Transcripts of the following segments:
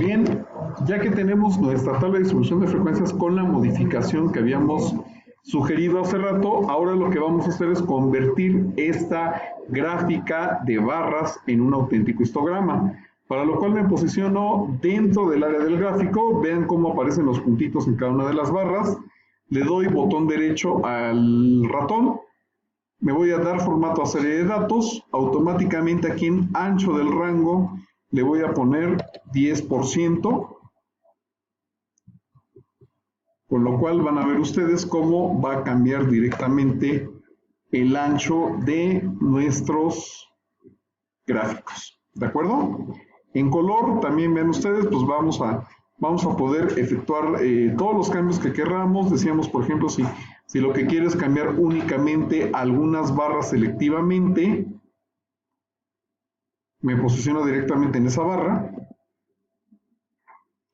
Bien, ya que tenemos nuestra tabla de distribución de frecuencias con la modificación que habíamos sugerido hace rato, ahora lo que vamos a hacer es convertir esta gráfica de barras en un auténtico histograma, para lo cual me posiciono dentro del área del gráfico. Vean cómo aparecen los puntitos en cada una de las barras. Le doy botón derecho al ratón, me voy a dar formato a serie de datos, automáticamente aquí en ancho del rango le voy a poner 10%, con lo cual van a ver ustedes cómo va a cambiar directamente el ancho de nuestros gráficos, ¿de acuerdo? En color también vean ustedes, pues vamos a poder efectuar todos los cambios que queramos. Decíamos, por ejemplo, si lo que quiero es cambiar únicamente algunas barras selectivamente, me posiciono directamente en esa barra,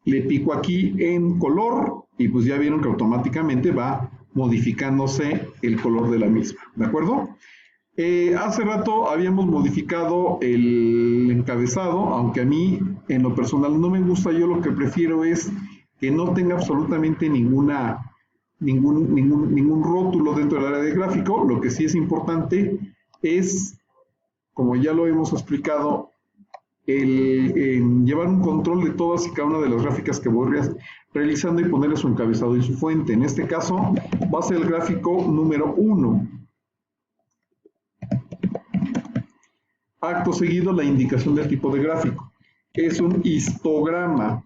le pico aquí en color y pues ya vieron que automáticamente va modificándose el color de la misma, ¿de acuerdo? Hace rato habíamos modificado el encabezado, aunque a mí en lo personal no me gusta. Yo lo que prefiero es que no tenga absolutamente ningún rótulo dentro del área de gráfico. Lo que sí es importante es, como ya lo hemos explicado, llevar un control de todas y cada una de las gráficas que voy realizando y ponerle su encabezado y su fuente. En este caso va a ser el gráfico número 1. Acto seguido, la indicación del tipo de gráfico. Es un histograma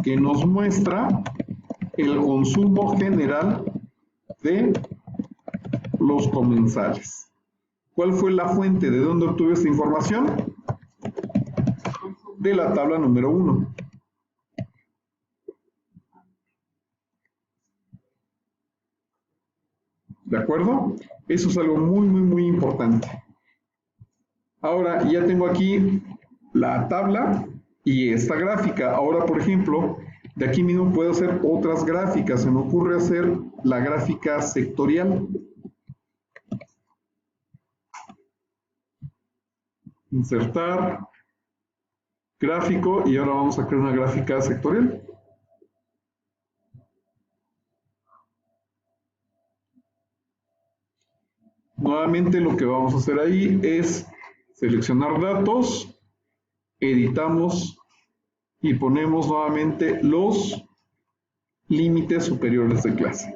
que nos muestra el consumo general de los comensales. ¿Cuál fue la fuente? ¿De dónde obtuve esta información? De la tabla número 1. ¿De acuerdo? Eso es algo muy importante. Ahora ya tengo aquí la tabla y esta gráfica. Ahora, por ejemplo, de aquí mismo puedo hacer otras gráficas. Se me ocurre hacer la gráfica sectorial. Insertar, gráfico, y ahora vamos a crear una gráfica sectorial. Nuevamente lo que vamos a hacer ahí es seleccionar datos, editamos y ponemos nuevamente los límites superiores de clase.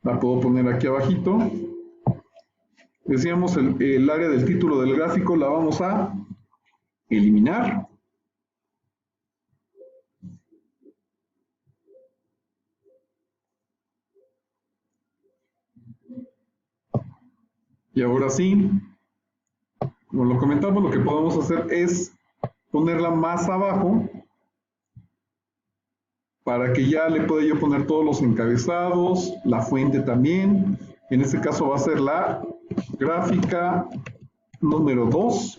La puedo poner aquí abajito. Decíamos el área del título del gráfico la vamos a eliminar. Y ahora sí, como lo comentamos, lo que podemos hacer es ponerla más abajo para que ya le pueda yo poner todos los encabezados, la fuente también. En este caso va a ser la gráfica número 2,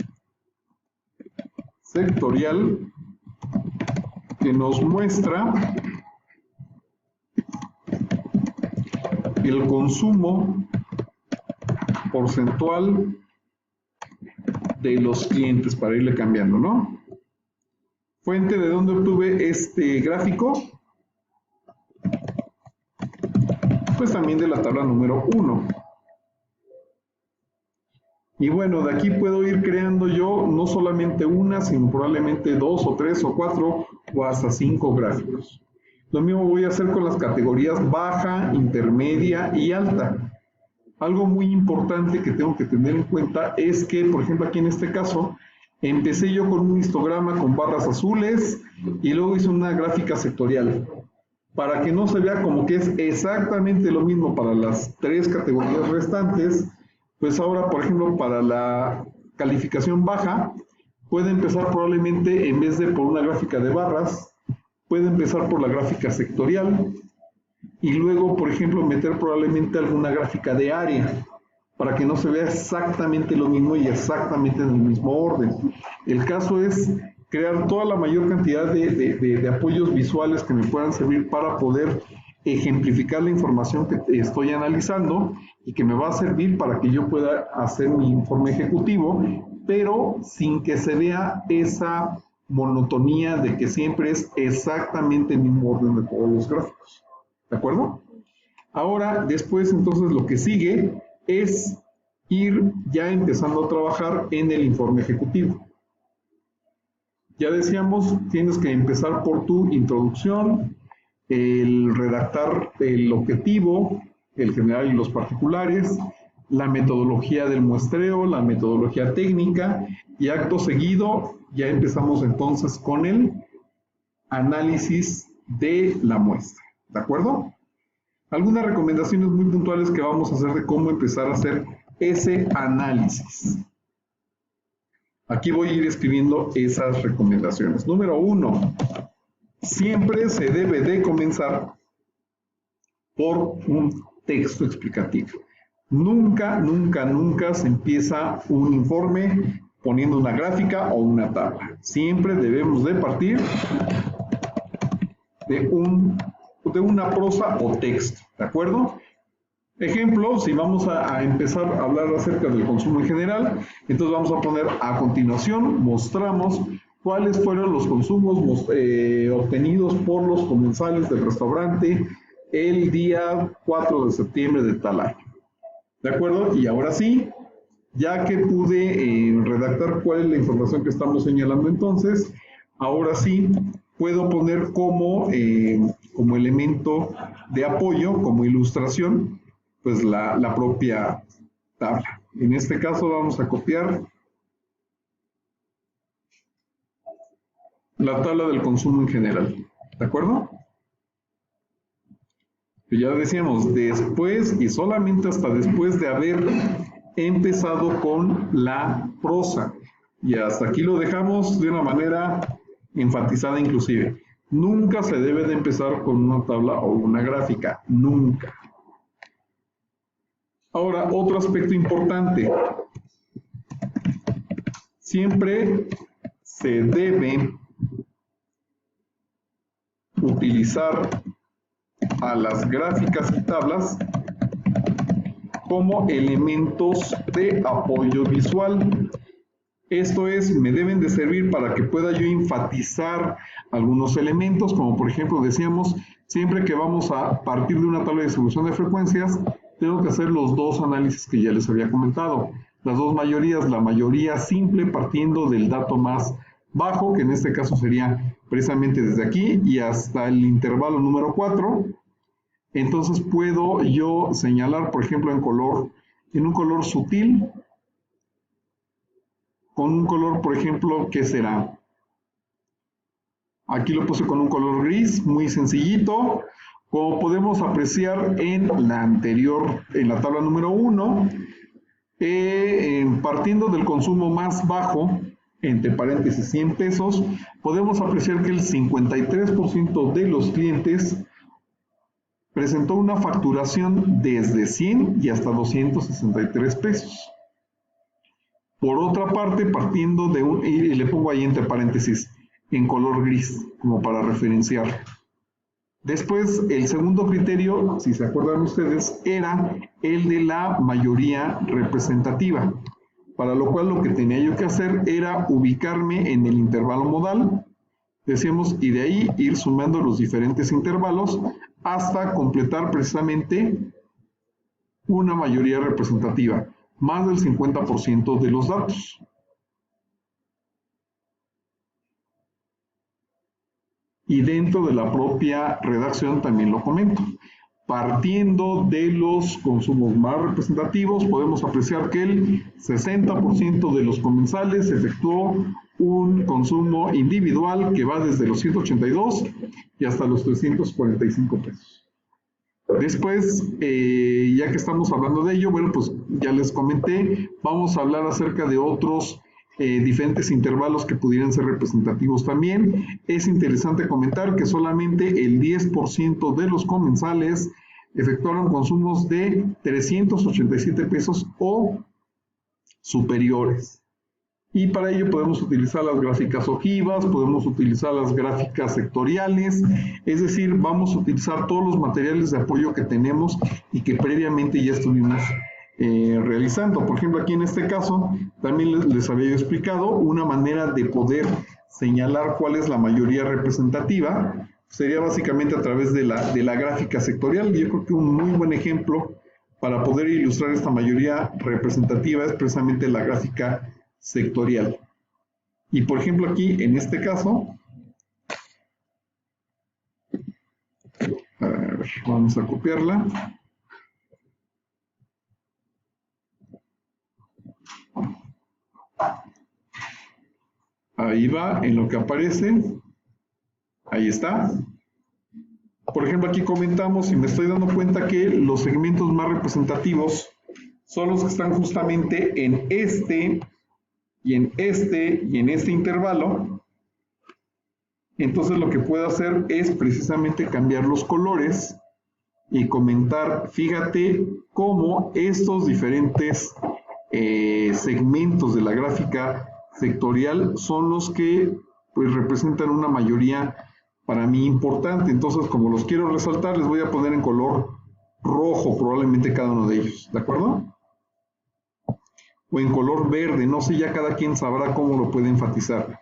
sectorial, que nos muestra el consumo porcentual de los clientes, para irle cambiando, ¿no? Fuente, ¿de dónde obtuve este gráfico? Pues también de la tabla número 1. Y bueno, de aquí puedo ir creando yo no solamente una, sino probablemente 2 o 3 o 4 o hasta 5 gráficos. Lo mismo voy a hacer con las categorías baja, intermedia y alta. Algo muy importante que tengo que tener en cuenta es que, por ejemplo, aquí en este caso, empecé yo con un histograma con barras azules y luego hice una gráfica sectorial. Para que no se vea como que es exactamente lo mismo para las 3 categorías restantes, pues ahora, por ejemplo, para la calificación baja, puede empezar probablemente, en vez de por una gráfica de barras, puede empezar por la gráfica sectorial y luego, por ejemplo, meter probablemente alguna gráfica de área, para que no se vea exactamente lo mismo y exactamente en el mismo orden. El caso es crear toda la mayor cantidad de apoyos visuales que me puedan servir para poder ejemplificar la información que estoy analizando y que me va a servir para que yo pueda hacer mi informe ejecutivo, pero sin que se vea esa monotonía de que siempre es exactamente el mismo orden de todos los gráficos. ¿De acuerdo? Ahora, después, entonces, lo que sigue es ir ya empezando a trabajar en el informe ejecutivo. Ya decíamos, tienes que empezar por tu introducción, el redactar el objetivo, el general y los particulares, la metodología del muestreo, la metodología técnica, y acto seguido ya empezamos entonces con el análisis de la muestra. ¿De acuerdo? Algunas recomendaciones muy puntuales que vamos a hacer de cómo empezar a hacer ese análisis. Aquí voy a ir escribiendo esas recomendaciones. Número 1. Siempre se debe de comenzar por un texto explicativo. Nunca, nunca, nunca se empieza un informe poniendo una gráfica o una tabla. Siempre debemos de partir de una prosa o texto, ¿de acuerdo? Ejemplo, si vamos a empezar a hablar acerca del consumo en general, entonces vamos a poner a continuación, mostramos cuáles fueron los consumos obtenidos por los comensales del restaurante el día 4 de septiembre de tal año. ¿De acuerdo? Y ahora sí, ya que pude redactar cuál es la información que estamos señalando entonces, ahora sí puedo poner como elemento de apoyo, como ilustración, pues la propia tabla. En este caso vamos a copiar la tabla del consumo en general. ¿De acuerdo? Ya decíamos, después y solamente hasta después de haber empezado con la prosa. Y hasta aquí lo dejamos de una manera enfatizada inclusive. Nunca se debe de empezar con una tabla o una gráfica. Nunca. Ahora, otro aspecto importante. Siempre se debe utilizar a las gráficas y tablas como elementos de apoyo visual. Esto es, me deben de servir para que pueda yo enfatizar algunos elementos, como por ejemplo decíamos, siempre que vamos a partir de una tabla de distribución de frecuencias, tengo que hacer los dos análisis que ya les había comentado. Las dos mayorías, la mayoría simple partiendo del dato más bajo, que en este caso sería precisamente desde aquí y hasta el intervalo número 4. Entonces puedo yo señalar, por ejemplo, en un color sutil, con un color, por ejemplo, ¿qué será? Aquí lo puse con un color gris, muy sencillito. Como podemos apreciar en la anterior, en la tabla número 1, partiendo del consumo más bajo, entre paréntesis 100 pesos, podemos apreciar que el 53% de los clientes presentó una facturación desde 100 y hasta 263 pesos. Por otra parte, partiendo de y le pongo ahí entre paréntesis, en color gris, como para referenciar. Después, el segundo criterio, si se acuerdan ustedes, era el de la mayoría representativa, para lo cual lo que tenía yo que hacer era ubicarme en el intervalo modal, decíamos, y de ahí ir sumando los diferentes intervalos hasta completar precisamente una mayoría representativa, más del 50% de los datos. Y dentro de la propia redacción también lo comento. Partiendo de los consumos más representativos, podemos apreciar que el 60% de los comensales efectuó un consumo individual que va desde los 182 y hasta los 345 pesos. Después, ya que estamos hablando de ello, bueno, pues ya les comenté, vamos a hablar acerca de otros diferentes intervalos que pudieran ser representativos también. Es interesante comentar que solamente el 10% de los comensales efectuaron consumos de 387 pesos o superiores. Y para ello podemos utilizar las gráficas ojivas, podemos utilizar las gráficas sectoriales, es decir, vamos a utilizar todos los materiales de apoyo que tenemos y que previamente ya estuvimos realizando. Por ejemplo, aquí en este caso, también les había explicado una manera de poder señalar cuál es la mayoría representativa, sería básicamente a través de la gráfica sectorial. Yo creo que un muy buen ejemplo para poder ilustrar esta mayoría representativa es precisamente la gráfica sectorial. Y por ejemplo aquí, en este caso, a ver, vamos a copiarla. Ahí va, en lo que aparece. Ahí está. Por ejemplo, aquí comentamos y me estoy dando cuenta que los segmentos más representativos son los que están justamente en este y en este y en este intervalo. Entonces lo que puedo hacer es precisamente cambiar los colores y comentar, fíjate cómo estos diferentes segmentos de la gráfica sectorial son los que pues representan una mayoría para mí importante. Entonces, como los quiero resaltar, les voy a poner en color rojo probablemente cada uno de ellos, ¿de acuerdo? O en color verde, no sé, ya cada quien sabrá cómo lo puede enfatizar.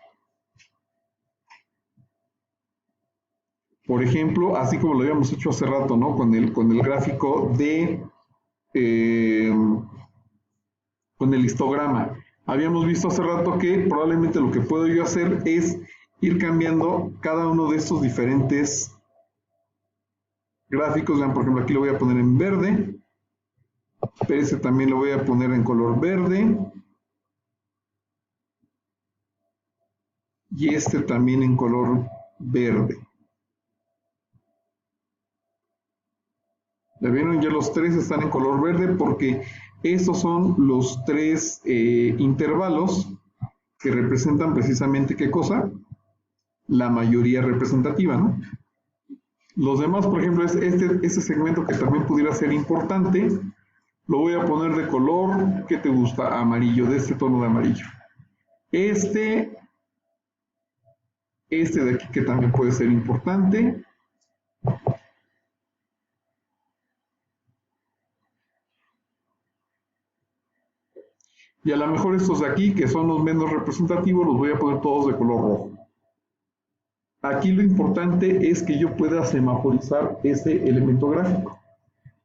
Por ejemplo, así como lo habíamos hecho hace rato, ¿no? Con el gráfico de con el histograma. Habíamos visto hace rato que probablemente lo que puedo yo hacer es ir cambiando cada uno de estos diferentes gráficos. Vean, por ejemplo, aquí lo voy a poner en verde, pero ese también lo voy a poner en color verde, y este también en color verde. ¿Ya vieron? Ya los tres están en color verde porque estos son los tres intervalos que representan precisamente ¿qué cosa? La mayoría representativa, ¿no? Los demás, por ejemplo, es este segmento que también pudiera ser importante, lo voy a poner de color, ¿qué te gusta? Amarillo, de este tono de amarillo. Este de aquí que también puede ser importante. Y a lo mejor estos de aquí, que son los menos representativos, los voy a poner todos de color rojo. Aquí lo importante es que yo pueda semaforizar ese elemento gráfico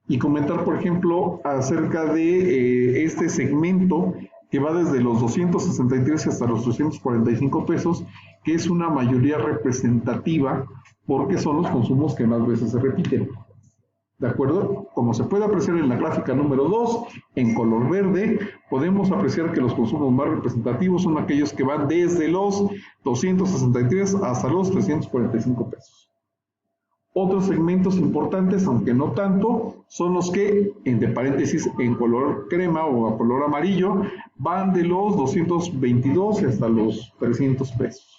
y comentar, por ejemplo, acerca de este segmento que va desde los 263 hasta los 345 pesos, que es una mayoría representativa porque son los consumos que más veces se repiten. ¿De acuerdo? Como se puede apreciar en la gráfica número 2, en color verde, podemos apreciar que los consumos más representativos son aquellos que van desde los 263 hasta los 345 pesos. Otros segmentos importantes, aunque no tanto, son los que, entre paréntesis, en color crema o a color amarillo, van de los 222 hasta los 300 pesos.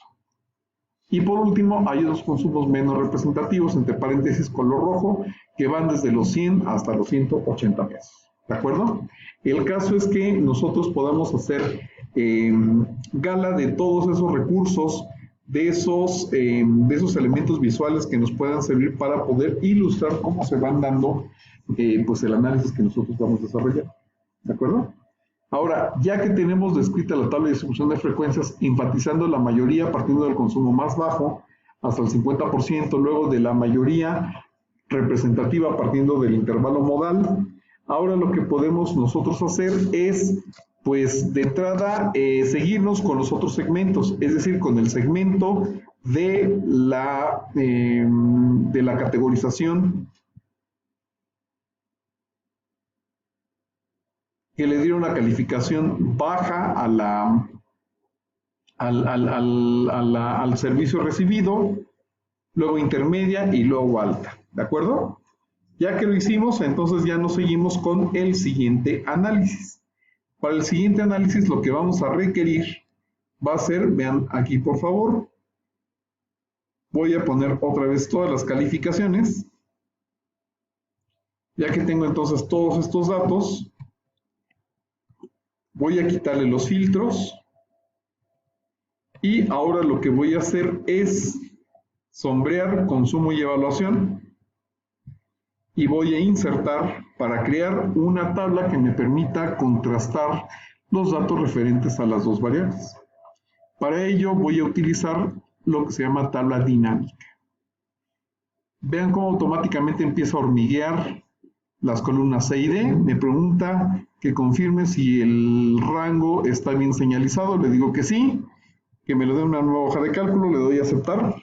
Y por último, hay dos consumos menos representativos, entre paréntesis color rojo, que van desde los 100 hasta los 180 pesos. ¿De acuerdo? El caso es que nosotros podamos hacer gala de todos esos recursos, de esos elementos visuales que nos puedan servir para poder ilustrar cómo se van dando pues el análisis que nosotros vamos a desarrollar. ¿De acuerdo? Ahora, ya que tenemos descrita la tabla de distribución de frecuencias, enfatizando la mayoría partiendo del consumo más bajo hasta el 50%, luego de la mayoría representativa partiendo del intervalo modal, ahora lo que podemos nosotros hacer es, pues de entrada, seguirnos con los otros segmentos, es decir, con el segmento de la categorización que le dieron la calificación baja al servicio recibido, luego intermedia y luego alta, ¿de acuerdo? Ya que lo hicimos, entonces ya nos seguimos con el siguiente análisis. Para el siguiente análisis lo que vamos a requerir va a ser, vean aquí por favor, voy a poner otra vez todas las calificaciones, ya que tengo entonces todos estos datos. Voy a quitarle los filtros Y ahora lo que voy a hacer es sombrear consumo y evaluación y voy a insertar para crear una tabla que me permita contrastar los datos referentes a las dos variables. Para ello voy a utilizar lo que se llama tabla dinámica. Vean cómo automáticamente empieza a hormiguear las columnas C y D. Me pregunta que confirme si el rango está bien señalizado. Le digo que sí, que me lo dé una nueva hoja de cálculo, le doy a aceptar.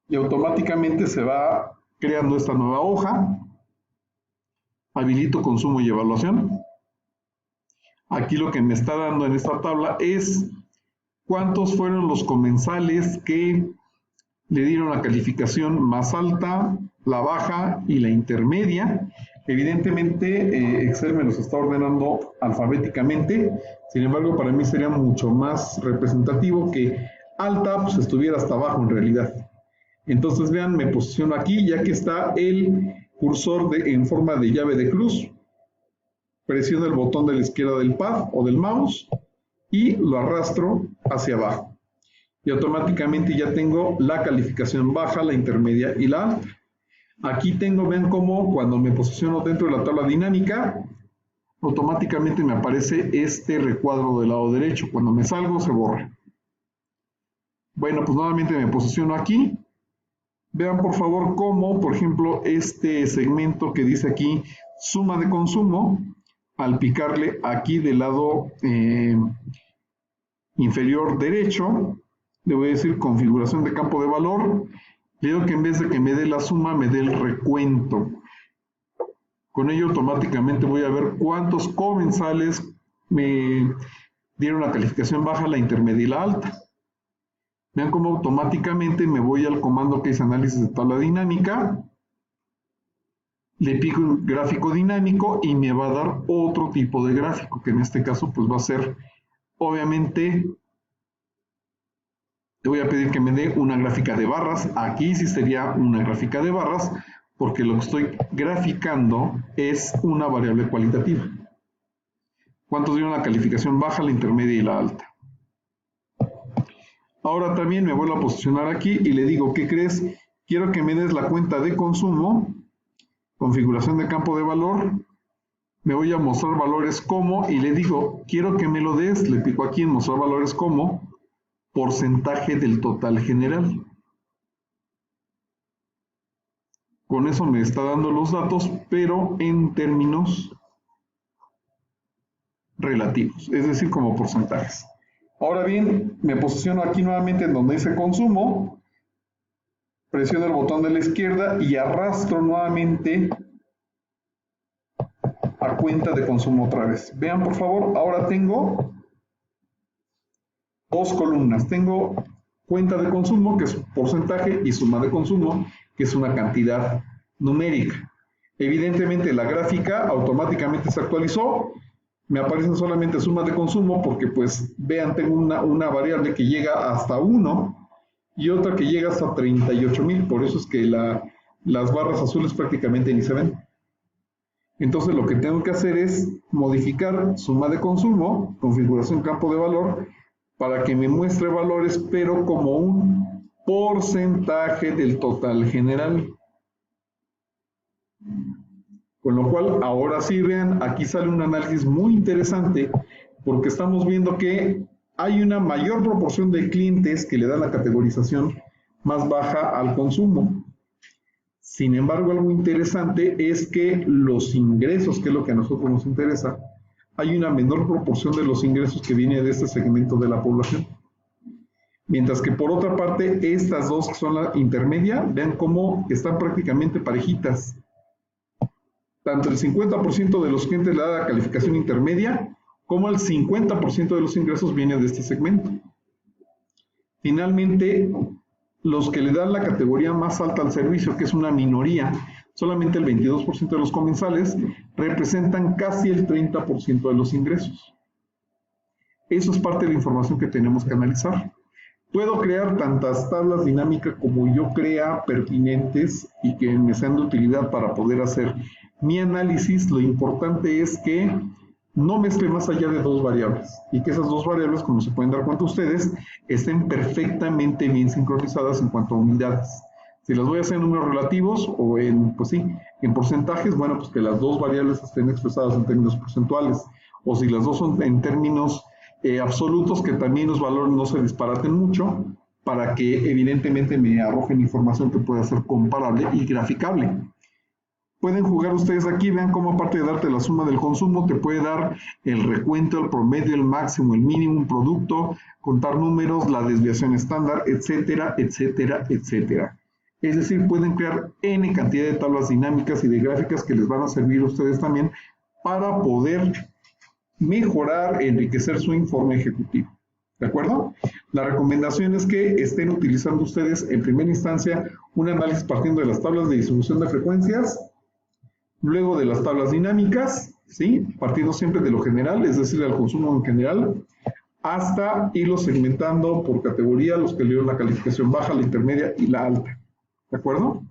Y automáticamente se va creando esta nueva hoja. Habilito consumo y evaluación. Aquí lo que me está dando en esta tabla es cuántos fueron los comensales que le dieron la calificación más alta, la baja y la intermedia. Evidentemente Excel me los está ordenando alfabéticamente, sin embargo para mí sería mucho más representativo que alta pues estuviera hasta abajo en realidad. Entonces vean, me posiciono aquí ya que está el cursor en forma de llave de cruz. Presiono el botón de la izquierda del pad o del mouse y lo arrastro hacia abajo. Y automáticamente ya tengo la calificación baja, la intermedia y la alta. Aquí tengo, ven cómo cuando me posiciono dentro de la tabla dinámica, automáticamente me aparece este recuadro del lado derecho. Cuando me salgo se borra. Bueno, pues nuevamente me posiciono aquí. Vean por favor cómo, por ejemplo, este segmento que dice aquí suma de consumo, al picarle aquí del lado inferior derecho, le voy a decir configuración de campo de valor, le digo que en vez de que me dé la suma, me dé el recuento. Con ello automáticamente voy a ver cuántos comensales me dieron la calificación baja, la intermedia y la alta. Vean cómo automáticamente me voy al comando que es análisis de tabla dinámica, le pico un gráfico dinámico y me va a dar otro tipo de gráfico, que en este caso pues va a ser, obviamente, le voy a pedir que me dé una gráfica de barras. Aquí sí sería una gráfica de barras, porque lo que estoy graficando es una variable cualitativa. ¿Cuántos dieron la calificación baja, la intermedia y la alta? Ahora también me vuelvo a posicionar aquí y le digo, ¿qué crees? Quiero que me des la cuenta de consumo, configuración de campo de valor, me voy a mostrar valores como, y le digo, quiero que me lo des, le pico aquí en mostrar valores como, porcentaje del total general. Con eso me está dando los datos, pero en términos relativos, es decir, como porcentajes. Ahora bien, me posiciono aquí nuevamente en donde dice consumo, presiono el botón de la izquierda y arrastro nuevamente a cuenta de consumo otra vez. Vean por favor, ahora tengo dos columnas. Tengo cuenta de consumo, que es porcentaje, y suma de consumo, que es una cantidad numérica. Evidentemente la gráfica automáticamente se actualizó. Me aparecen solamente suma de consumo porque pues vean, tengo una variable que llega hasta 1 y otra que llega hasta 38,000. Por eso es que las barras azules prácticamente ni se ven. Entonces lo que tengo que hacer es modificar suma de consumo, configuración campo de valor, para que me muestre valores, pero como un porcentaje del total general. Con lo cual, ahora sí, vean, aquí sale un análisis muy interesante, porque estamos viendo que hay una mayor proporción de clientes que le dan la categorización más baja al consumo. Sin embargo, algo interesante es que los ingresos, que es lo que a nosotros nos interesa, hay una menor proporción de los ingresos que viene de este segmento de la población. Mientras que por otra parte, estas dos que son la intermedia, vean cómo están prácticamente parejitas. Tanto el 50% de los clientes le da la calificación intermedia, como el 50% de los ingresos vienen de este segmento. Finalmente, los que le dan la categoría más alta al servicio, que es una minoría, solamente el 22% de los comensales, representan casi el 30% de los ingresos. Eso es parte de la información que tenemos que analizar. Puedo crear tantas tablas dinámicas como yo crea pertinentes y que me sean de utilidad para poder hacer mi análisis. Lo importante es que no mezcle más allá de dos variables y que esas dos variables, como se pueden dar cuenta ustedes, estén perfectamente bien sincronizadas en cuanto a unidades. Si las voy a hacer en números relativos o en, pues sí, en porcentajes, bueno, pues que las dos variables estén expresadas en términos porcentuales, o si las dos son en términos absolutos, que también los valores no se disparaten mucho, para que evidentemente me arrojen información que pueda ser comparable y graficable. Pueden jugar ustedes aquí, vean cómo aparte de darte la suma del consumo, te puede dar el recuento, el promedio, el máximo, el mínimo, un producto, contar números, la desviación estándar, etcétera, etcétera, etcétera. Es decir, pueden crear N cantidad de tablas dinámicas y de gráficas que les van a servir a ustedes también para poder mejorar, enriquecer su informe ejecutivo. ¿De acuerdo? La recomendación es que estén utilizando ustedes en primera instancia un análisis partiendo de las tablas de distribución de frecuencias, luego de las tablas dinámicas, ¿sí? Partiendo siempre de lo general, es decir, del consumo en general, hasta irlo segmentando por categoría, los que le dieron la calificación baja, la intermedia y la alta. ¿De acuerdo?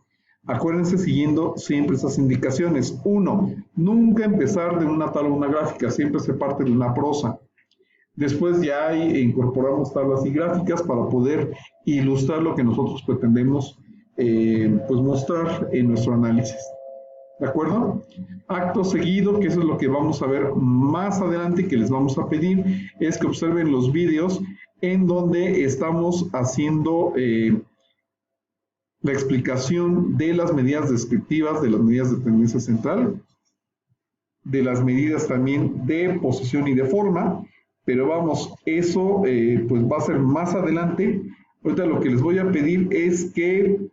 Acuérdense siguiendo siempre esas indicaciones. 1. Nunca empezar de una tabla a una gráfica, siempre se parte de una prosa. Después ya incorporamos tablas y gráficas para poder ilustrar lo que nosotros pretendemos pues mostrar en nuestro análisis. ¿De acuerdo? Acto seguido, que eso es lo que vamos a ver más adelante, que les vamos a pedir, es que observen los vídeos en donde estamos haciendo la explicación de las medidas descriptivas, de las medidas de tendencia central, de las medidas también de posición y de forma, pero vamos, eso pues va a ser más adelante. Ahorita lo que les voy a pedir es que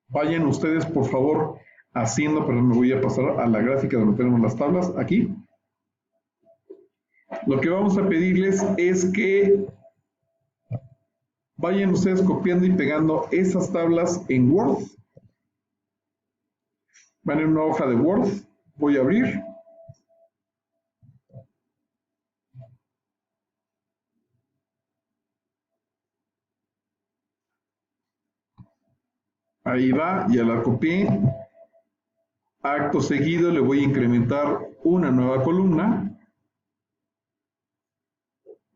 vayan ustedes por favor haciendo, pero me voy a pasar a la gráfica donde tenemos las tablas, aquí. Lo que vamos a pedirles es que vayan ustedes copiando y pegando esas tablas en Word. Van en una hoja de Word, voy a abrir. Ahí va, ya la copié. Acto seguido le voy a incrementar una nueva columna.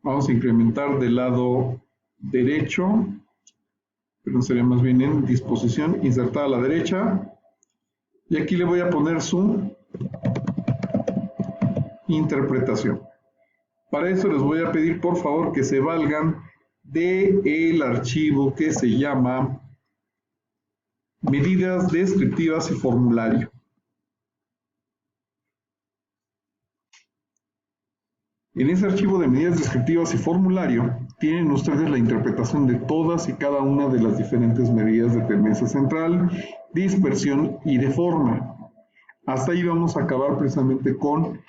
Vamos a incrementar del lado derecho, pero sería más bien en disposición, insertar a la derecha. Y aquí le voy a poner su interpretación. Para eso les voy a pedir por favor que se valgan del archivo que se llama medidas descriptivas y formulario. En ese archivo de medidas descriptivas y formulario tienen ustedes la interpretación de todas y cada una de las diferentes medidas de tendencia central, dispersión y de forma. Hasta ahí vamos a acabar precisamente con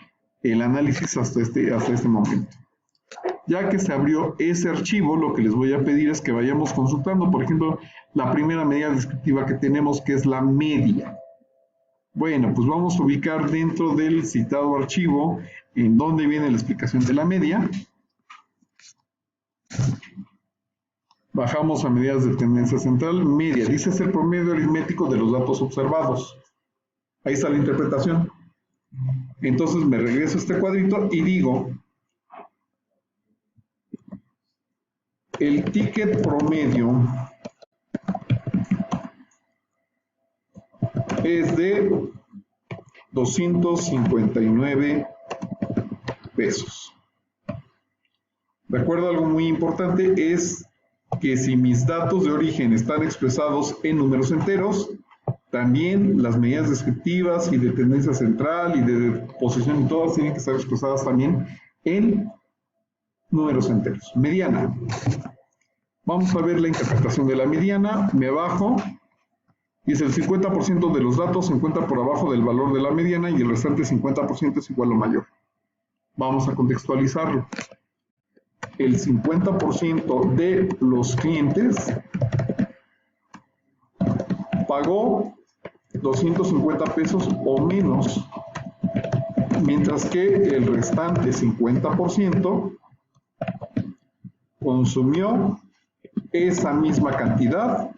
el análisis hasta este momento. Ya que se abrió ese archivo, lo que les voy a pedir es que vayamos consultando, por ejemplo, la primera medida descriptiva que tenemos, que es la media. Bueno, pues vamos a ubicar dentro del citado archivo en donde viene la explicación de la media. Bajamos a medidas de tendencia central. Media, dice es el promedio aritmético de los datos observados. Ahí está la interpretación. Entonces me regreso a este cuadrito y digo, el ticket promedio es de 259 pesos. De acuerdo, algo muy importante es que si mis datos de origen están expresados en números enteros, también las medidas descriptivas y de tendencia central y de posición y todas tienen que estar expresadas también en números enteros. Mediana. Vamos a ver la interpretación de la mediana. Me bajo. Dice el 50% de los datos se encuentra por abajo del valor de la mediana y el restante 50% es igual o mayor. Vamos a contextualizarlo. El 50% de los clientes pagó 250 pesos o menos, mientras que el restante 50% consumió esa misma cantidad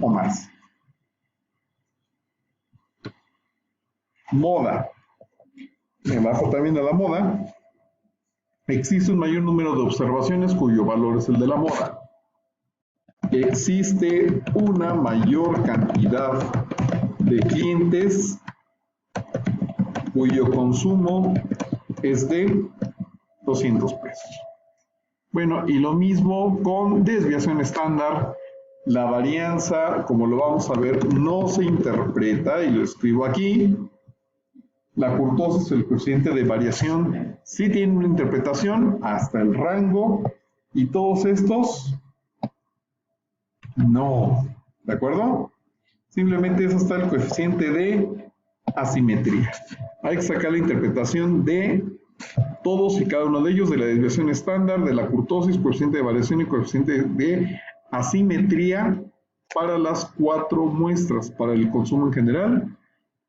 o más. Moda. me bajo también a la moda, existe un mayor número de observaciones cuyo valor es el de la moda. Existe una mayor cantidad de clientes cuyo consumo es de 200 pesos. Bueno, y lo mismo con desviación estándar. La varianza, como lo vamos a ver, no se interpreta, y lo escribo aquí. La kurtosis, el coeficiente de variación, sí tiene una interpretación hasta el rango, y todos estos no. ¿De acuerdo? Simplemente es hasta el coeficiente de asimetría. Hay que sacar la interpretación de todos y cada uno de ellos, de la desviación estándar, de la kurtosis, coeficiente de variación y coeficiente de asimetría para las 4 muestras, para el consumo en general,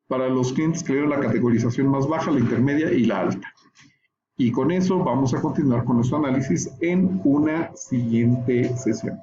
para los clientes que le dieron la categorización más baja, la intermedia y la alta. Y con eso vamos a continuar con nuestro análisis en una siguiente sesión.